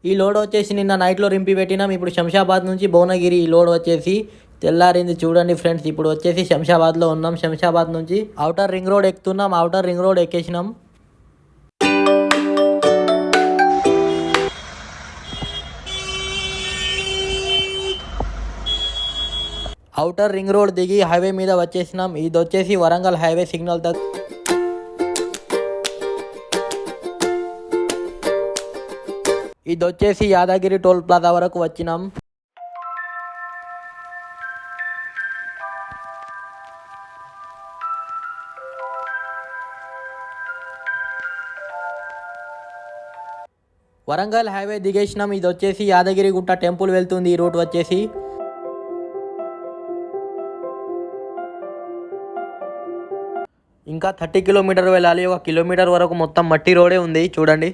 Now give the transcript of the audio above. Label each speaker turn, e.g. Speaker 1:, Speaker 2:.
Speaker 1: ఈ లోడ్ వచ్చేసి నిన్న నైట్లో రింపి పెట్టినాం. ఇప్పుడు శంషాబాద్ నుంచి భువనగిరి ఈ లోడ్ వచ్చేసి తెల్లారింది. చూడండి ఫ్రెండ్స్, ఇప్పుడు వచ్చేసి శంషాబాద్లో ఉన్నాం. శంషాబాద్ నుంచి అవుటర్ రింగ్ రోడ్ ఎక్కుతున్నాం. అవుటర్ రింగ్ రోడ్ ఎక్కేసినాం. అవుటర్ రింగ్ రోడ్ దిగి హైవే మీద వచ్చేసినాం. ఇది వచ్చేసి వరంగల్ హైవే సిగ్నల్ ఇది వచ్చేసి యాదగిరి టోల్ ప్లాజా వరకు వచ్చినాం. వరంగల్ హైవే దిగేసినాం. ఇది వచ్చేసి యాదగిరిగుట్ట టెంపుల్ వెళ్తుంది ఈ రూట్ వచ్చేసి. ఇంకా 30 కిలోమీటర్ వెళ్ళాలి. 1 కిలోమీటర్ వరకు మొత్తం మట్టి రోడే ఉంది చూడండి.